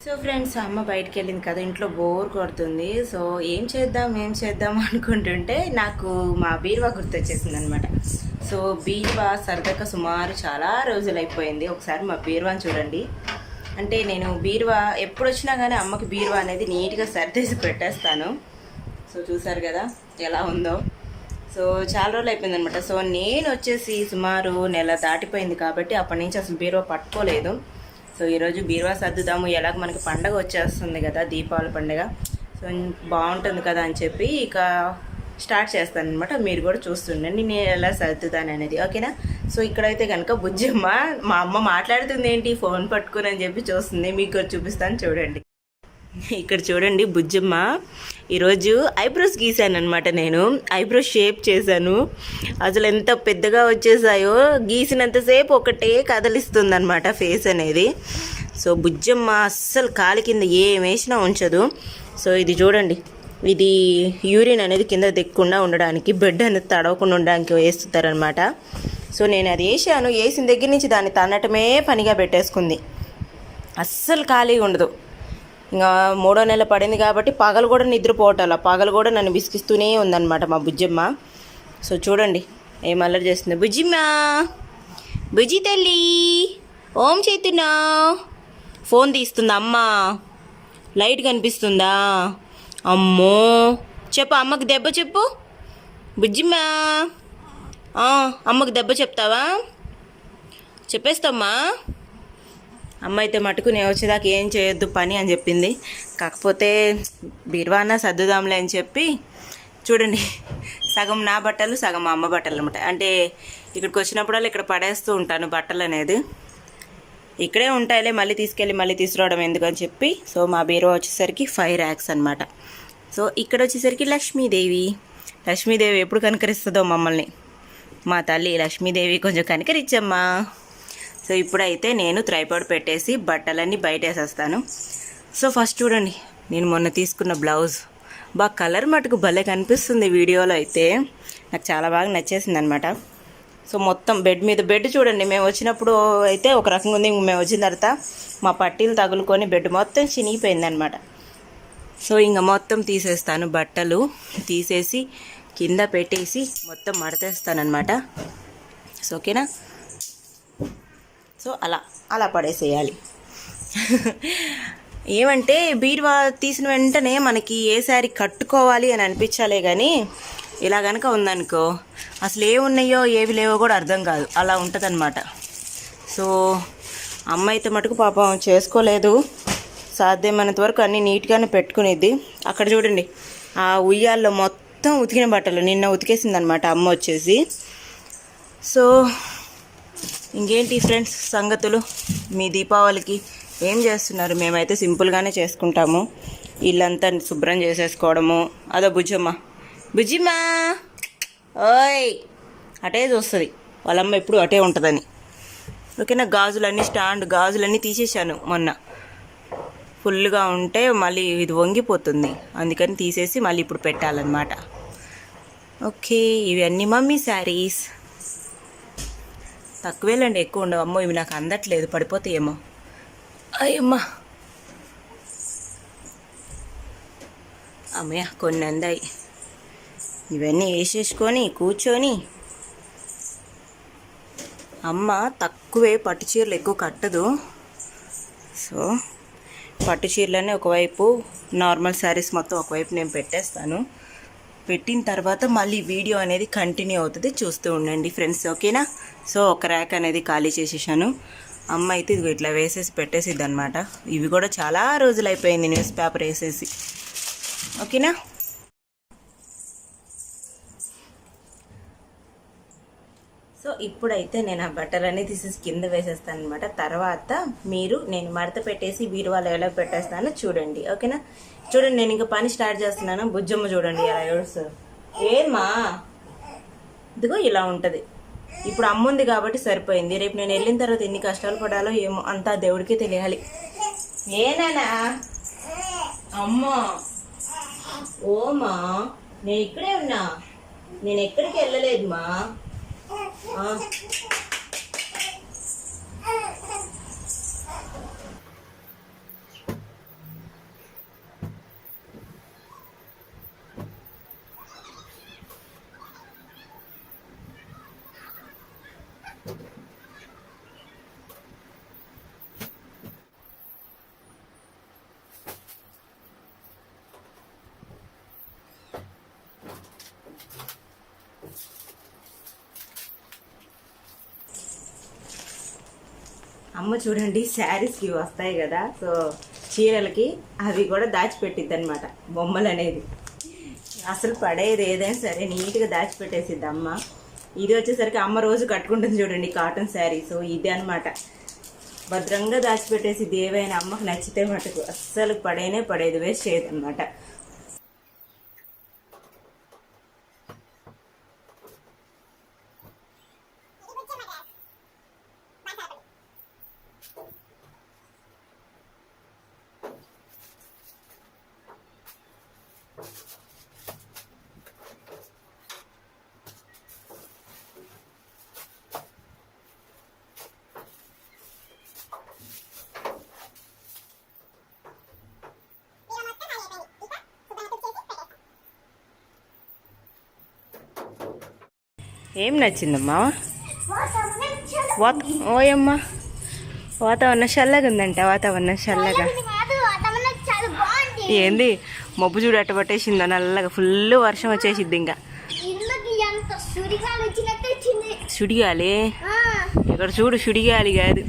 So friends, అమ్మ బయటికి వెళ్ళింది కదా, ఇంట్లో బోర్ కొడుతుంది. సో ఏం చేద్దాం అనుకుంటుంటే నాకు మా బీరువా గుర్తొచ్చేసింది అనమాట. సో బీరువా సరదాగా సుమారు చాలా రోజులు అయిపోయింది. ఒకసారి మా బీరువాని చూడండి. అంటే నేను బీరువా ఎప్పుడు వచ్చినా కానీ అమ్మకి బీరువా అనేది నీట్గా సర్దేసి పెట్టేస్తాను. సో చూసారు కదా ఎలా ఉందో. సో చాలా రోజులు అయిపోయింది అనమాట. సో నేను వచ్చేసి సుమారు నెల దాటిపోయింది కాబట్టి అప్పటి నుంచి అసలు బీరువా పట్టుకోలేదు. సో ఈరోజు బీరువా సర్దుదాము, ఎలాగ మనకి పండగ వచ్చేస్తుంది కదా, దీపావళి పండుగ. సో బాగుంటుంది కదా అని చెప్పి ఇక స్టార్ట్ చేస్తాను అనమాట. మీరు కూడా చూస్తుండండి నేను ఎలా సర్దుతాను అనేది, ఓకేనా. సో ఇక్కడైతే కనుక బుజ్జమ్మ, మా అమ్మ మాట్లాడుతుంది ఏంటి ఫోన్ పట్టుకుని అని చెప్పి చూస్తుంది. మీకు చూపిస్తాను చూడండి. ఇక్కడ చూడండి, బుజ్జమ్మ ఈరోజు ఐబ్రోస్ గీసాను అనమాట. నేను ఐబ్రోస్ షేప్ చేశాను. అసలు ఎంత పెద్దగా వచ్చేసాయో, గీసినంతసేపు ఒకటే కదలిస్తుంది అనమాట ఫేస్ అనేది. సో బుజ్జమ్మ అస్సలు కాలి కింద ఏం వేసినా ఉంచదు. సో ఇది చూడండి, ఇది యూరిన్ అనేది కింద దిక్కకుండా ఉండడానికి, బెడ్ అనేది తడవకుండా ఉండడానికి వేస్తుంటారనమాట. సో నేను అది వేసాను. వేసిన దగ్గర నుంచి దాన్ని తన్నటమే పనిగా పెట్టేసుకుంది. అస్సలు ఖాళీగా ఉండదు. ఇంకా 3వ నెల పడింది కాబట్టి పగలు కూడా నిద్రపోవటాల, పగలు కూడా నన్ను బిసికిస్తూనే ఉందన్నమాట మా బుజ్జమ్మ. సో చూడండి ఏం అల్లరి చేస్తుంది. బుజ్జిమ్మ, బుజ్జి తల్లి, ఓం చేతున్నా. ఫోన్ తీస్తుందా అమ్మ? లైట్ కనిపిస్తుందా? అమ్మో, చెప్పు అమ్మకి దెబ్బ చెప్పు. బుజ్జిమ్మ, అమ్మకి దెబ్బ చెప్తావా? చెప్పేస్తామ్మా. అమ్మ అయితే మటుకు నేను వచ్చేదాకా ఏం చేయొద్దు పని అని చెప్పింది. కాకపోతే బీరువాన సర్దుదాంలే అని చెప్పి చూడండి, సగం నా బట్టలు సగం మా అమ్మ బట్టలు అనమాట. అంటే ఇక్కడికి వచ్చినప్పుడల్లా ఇక్కడ పడేస్తూ ఉంటాను బట్టలు అనేది. ఇక్కడే ఉంటాయిలే, మళ్ళీ తీసుకెళ్ళి మళ్ళీ తీసుకురావడం ఎందుకని చెప్పి. సో మా బీరువా వచ్చేసరికి 5 ర్యాక్స్ అనమాట. సో ఇక్కడ వచ్చేసరికి లక్ష్మీదేవి ఎప్పుడు కనికరిస్తుందో మమ్మల్ని. మా తల్లి లక్ష్మీదేవి కొంచెం కనికరించమ్మా. సో ఇప్పుడైతే నేను ట్రైపాడ్ పెట్టేసి బట్టలన్నీ బయట వేసేస్తాను. సో ఫస్ట్ చూడండి, నేను మొన్న తీసుకున్న బ్లౌజ్ బాగా కలర్ మటుకు భలే కనిపిస్తుంది వీడియోలో అయితే. నాకు చాలా బాగా నచ్చేసింది అనమాట. సో మొత్తం బెడ్ చూడండి, మేము వచ్చినప్పుడు అయితే ఒక రకంగా ఉంది. మేము వచ్చిన తర్వాత మా పట్టీలు తగులుకొని బెడ్ మొత్తం చినిగిపోయింది అనమాట. సో ఇంకా మొత్తం తీసేస్తాను, బట్టలు తీసేసి కింద పెట్టేసి మొత్తం మడతేస్తానమాట. సో ఓకేనా. సో అలా పడేసేయాలి. ఏమంటే బీరువా తీసిన వెంటనే మనకి ఏ శారీ కట్టుకోవాలి అని అనిపించాలే కానీ ఇలా కనుక ఉందనుకో అసలు ఏమున్నాయో ఏవి లేవో కూడా అర్థం కాదు, అలా ఉంటుందన్నమాట. సో అమ్మ అయితే మటుకు పాపం చేసుకోలేదు, సాధ్యమైనంత వరకు అన్నీ నీట్గానే పెట్టుకునేది. అక్కడ చూడండి, ఆ ఉయ్యాల్లో మొత్తం ఉతికిన బట్టలు నిన్న ఉతికేసిందనమాట అమ్మ వచ్చేసి. సో ఇంకేంటి ఫ్రెండ్స్ సంగతులు, మీ దీపావళికి ఏం చేస్తున్నారు? మేమైతే సింపుల్గానే చేసుకుంటాము. ఇల్లంతా శుభ్రం చేసేసుకోవడము. అదో బుజ్జిమ్మ ఓయ్ అటే చూస్తుంది, వాళ్ళమ్మ ఎప్పుడు అటే ఉంటుందని. ఓకేనా. గాజులన్నీ తీసేసాను మొన్న, ఫుల్గా ఉంటే మళ్ళీ ఇది వంగిపోతుంది, అందుకని తీసేసి మళ్ళీ ఇప్పుడు పెట్టాలన్నమాట. ఓకే, ఇవన్నీ మమ్మీ శారీస్. తక్కువేలండి, ఎక్కువ ఉండవు. అమ్మో ఇవి నాకు అందట్లేదు, పడిపోతాయేమో. అయ్యమ్మా, అమ్మయ్య కొన్ని అందాయి. ఇవన్నీ వేసేసుకొని కూర్చొని, అమ్మ తక్కువే పట్టు చీరలు ఎక్కువ కట్టదు. సో పట్టు చీరలనే ఒకవైపు, నార్మల్ శారీస్ మొత్తం ఒకవైపు నేను పెట్టేస్తాను. పెట్టిన తర్వాత మళ్ళీ వీడియో అనేది కంటిన్యూ అవుతుంది, చూస్తూ ఉండండి ఫ్రెండ్స్, ఓకేనా. సో ఒక ర్యాక్ అనేది ఖాళీ చేసేసాను. అమ్మ అయితే ఇది ఇట్లా వేసేసి పెట్టేసిద్ది అనమాట. ఇవి కూడా చాలా రోజులు అయిపోయింది న్యూస్ పేపర్ వేసేసి, ఓకేనా. సో ఇప్పుడైతే నేను ఆ బట్టలన్నీ తీసేసి కింద వేసేస్తాను అనమాట. తర్వాత మీరు నేను మడత పెట్టేసి బీరువాలో ఎలా పెట్టేస్తానో చూడండి, ఓకేనా. చూడండి, నేను ఇంకా పని స్టార్ట్ చేస్తున్నాను. బుజ్జమ్మ చూడండి ఎలా ఏడుస్తుంది. ఏమా, ఇదిగో ఇలా ఉంటుంది. ఇప్పుడు అమ్మ ఉంది కాబట్టి సరిపోయింది. రేపు నేను వెళ్ళిన తర్వాత ఎన్ని కష్టాలు పడాలో ఏమో, అంతా దేవుడికి తెలియాలి. ఏనానా అమ్మా, ఓమా, నేను ఇక్కడే ఉన్నా, నేను ఎక్కడికి వెళ్ళలేదు మా. అమ్మ చూడండి శారీస్కి వస్తాయి కదా, సో చీరలకి అవి కూడా దాచిపెట్టిద్ది అనమాట బొమ్మలు అనేది. అసలు పడేది ఏదైనా సరే నీట్గా దాచిపెట్టేసిద్ది అమ్మ. ఇది వచ్చేసరికి అమ్మ రోజు కట్టుకుంటుంది చూడండి కాటన్ శారీ. సో ఇది అనమాట భద్రంగా దాచిపెట్టేసిద్ది. ఏవైనా అమ్మకు నచ్చితే మటుకు అస్సలు పడేది, వేస్ట్ చేయదు అనమాట. ఏం నచ్చిందమ్మా? ఓయమ్మా వాతావరణం చల్లగా ఉందంట. వాతావరణం చల్లగా ఏంది మబ్బు చూడు అట్ట పట్టేసిందో నల్లగా. ఫుల్ వర్షం వచ్చేసిద్ది. ఇంకా సుడిగాలి ఇక్కడ చూడు, సుడిగాలి కాదు.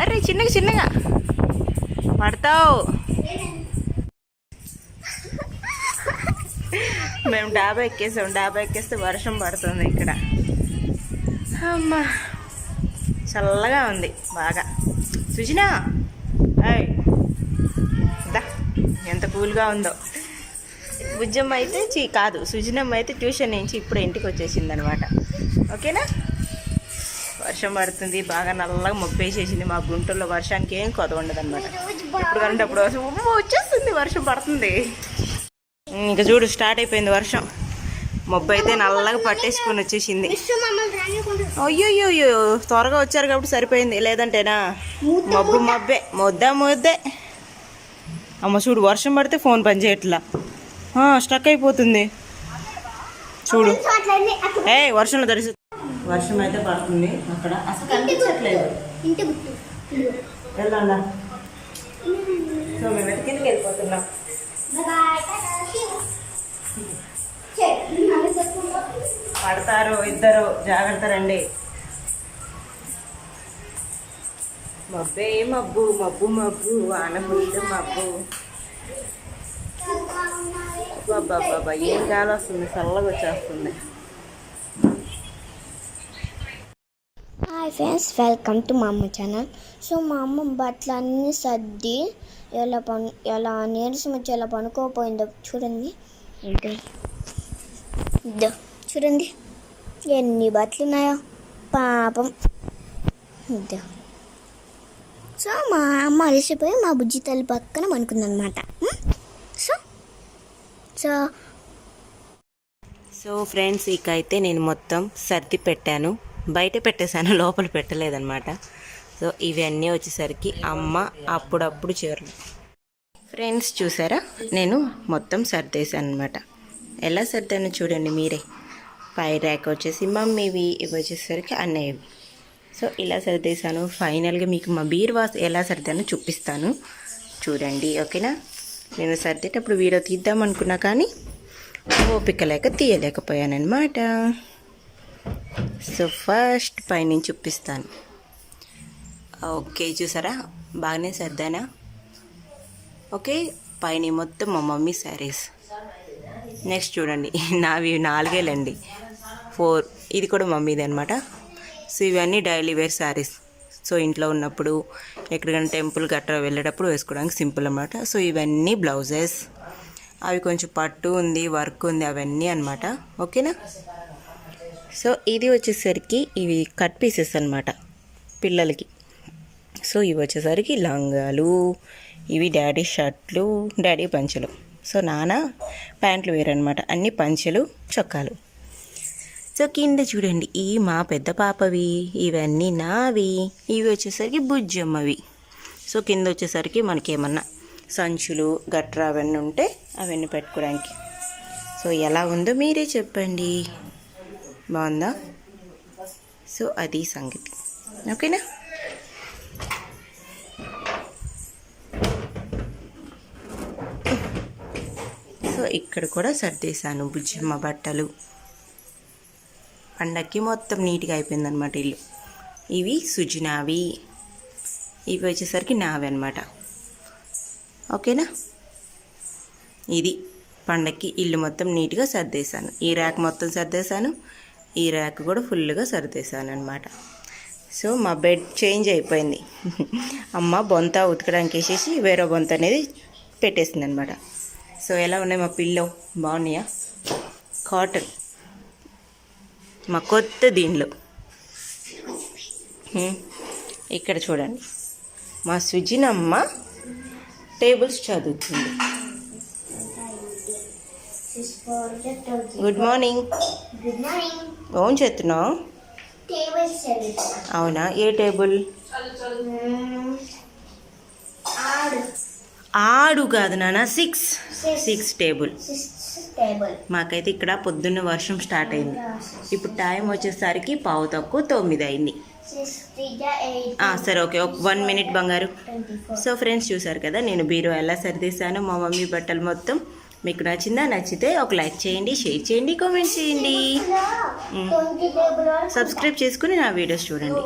అరే చిన్నగా పడతావు. మేము డాబా ఎక్కేసాం. డాబా ఎక్కేస్తే వర్షం పడుతుంది ఇక్కడ. అమ్మా చల్లగా ఉంది బాగా. సుజనా ఎంత కూల్గా ఉందో. బుజ్జమ్మ అయితే కాదు, సుజనమ్మ అయితే ట్యూషన్ నుంచి ఇప్పుడు ఇంటికి వచ్చేసింది అనమాట. ఓకేనా? వర్షం పడుతుంది బాగా, నల్లగా మొప్పేసేసింది. మా గుంటూరులో వర్షానికి ఏం కొద ఉండదు అనమాట. ఇప్పుడు కంటే అప్పుడు వచ్చేస్తుంది, వర్షం పడుతుంది. ఇంకా చూడు స్టార్ట్ అయిపోయింది వర్షం. మబ్బు అయితే నల్లగా పట్టేసుకొని వచ్చేసింది. అయ్యోయ్యో త్వరగా వచ్చారు కాబట్టి సరిపోయింది, లేదంటేనా మబ్బే మొద్దే. అమ్మ చూడు వర్షం పడితే ఫోన్ పని చేయట్లా, స్టక్ అయిపోతుంది చూడు. వర్షంలో తడిసి వర్షం అయితే పడుతుంది అక్కడ, అసలు కనిపించట్లేదు. వెళ్ళండా. సో మేము కిందకి వెళ్ళిపోతున్నాం. పడతారు ఇద్దరు, జాగ్రత్త రండి. మబ్బే మబ్బు వాన ఫుల్ మబ్బు. బాబా ఏం గాలి వస్తుంది, చల్లగా వచ్చేస్తుంది. హాయ్ ఫ్రెండ్స్, వెల్కమ్ టు మా అమ్మ ఛానల్. సో మా అమ్మ బట్టలు అన్నీ సర్ది ఎలా నీరసం వచ్చి ఎలా పనుకోపోయిందో చూడండి. చూడండి ఎన్ని బట్టలు ఉన్నాయో పాపం. సో మా అమ్మ అలసిపోయి మా బుజ్జి తల్లి పక్కన పనుకుందనమాట. సో ఫ్రెండ్స్ ఇక అయితే నేను మొత్తం సర్ది పెట్టాను. బయట పెట్టేశాను, లోపల పెట్టలేదన్నమాట. సో ఇవన్నీ వచ్చేసరికి అమ్మ అప్పుడప్పుడు చీరలు. ఫ్రెండ్స్ చూసారా, నేను మొత్తం సర్దేశాను అనమాట. ఎలా సర్దాను చూడండి మీరే. పై ర్యాక్ వచ్చేసి మమ్మీవి, ఇవి వచ్చేసరికి అన్నయ్యవి. సో ఇలా సర్దేశాను. ఫైనల్గా మీకు మా బీరువాస్ ఎలా సర్దానో చూపిస్తాను చూడండి. ఓకేనా? నేను సర్దేటప్పుడు వీడియో తీద్దాం అనుకున్నా కానీ ఓపిక లేక తీయలేకపోయానమాట. సో ఫస్ట్ పైనుంచి చూపిస్తాను. ఓకే చూసారా, బాగానే సర్దానా. ఓకే, పైన మొత్తం మా మమ్మీ శారీస్. నెక్స్ట్ చూడండి, నావి 4 4, ఇది కూడా మమ్మీది అనమాట. సో ఇవన్నీ డైలీ వేర్ శారీస్. సో ఇంట్లో ఉన్నప్పుడు ఎక్కడికైనా టెంపుల్ గట్రా వెళ్ళేటప్పుడు వేసుకోవడానికి సింపుల్ అనమాట. సో ఇవన్నీ బ్లౌజెస్, అవి కొంచెం పట్టు ఉంది, వర్క్ ఉంది, అవన్నీ అనమాట. ఓకేనా? సో ఇది వచ్చేసరికి ఇవి కట్ పీసెస్ అనమాట పిల్లలకి. సో ఇవి వచ్చేసరికి లంగాలు, ఇవి డాడీ షర్ట్లు, డాడీ పంచెలు. సో నాన్న ప్యాంట్లు వేరనమాట, అన్ని పంచెలు చొక్కాలు. సో కింద చూడండి, ఈ మా పెద్ద పాపవి, ఇవన్నీ నావి, ఇవి వచ్చేసరికి బుజ్జమ్మవి. సో కింద వచ్చేసరికి మనకి ఏమన్నా సంచులు గట్రా అవన్నీ ఉంటే అవన్నీ పెట్టుకోవడానికి. సో ఎలా ఉందో మీరే చెప్పండి, బాగుందా? సో అది సంగతి. ఓకేనా? సో ఇక్కడ కూడా సర్దేశాను బుజ్జమ్మ బట్టలు. పండక్కి మొత్తం నీట్గా అయిపోయిందనమాట ఇల్లు. ఇవి సుజనావి. ఇవి వచ్చేసరికి నావి అనమాట. ఓకేనా. ఇది పండక్కి ఇల్లు మొత్తం నీట్గా సర్దేశాను. ఈ ర్యాక్ మొత్తం సర్దేశాను, ఈ ర్యాక్ కూడా ఫుల్గా సర్దేశాను అనమాట. సో మా బెడ్ చేంజ్ అయిపోయింది. అమ్మ బొంత ఉతకడానికి వేసేసి వేరే బొంత అనేది పెట్టేసింది అనమాట. సో ఎలా ఉన్నాయి మా పిల్లో, బాగున్నాయా? కాటన్ మా కొత్త దీనిలో. ఇక్కడ చూడండి మా సుజినమ్మ టేబుల్స్ చదువుతుంది. Good morning. Good morning. ఏం చేస్తున్నావు? టేబుల్స్ చదువుతా. అవునా, ఏ టేబుల్? ఆడు. ఆడు కాదు నాన్న, 6 టేబుల్. టేబుల్. మాకైతే ఇక్కడ పొద్దున్న వర్షం స్టార్ట్ అయింది. ఇప్పుడు టైం వచ్చేసరికి 8:15 అయింది. సరే ఓకే, 1 మినిట్ బంగారు. సో ఫ్రెండ్స్ చూసారు కదా నేను బీరువా ఎలా సరిదీసాను మా మమ్మీ బట్టలు మొత్తం. మీకు నచ్చిందా? నచ్చితే ఒక లైక్ చేయండి, షేర్ చేయండి, కామెంట్ చేయండి, సబ్స్క్రైబ్ చేసుకుని నా వీడియోస్ చూడండి.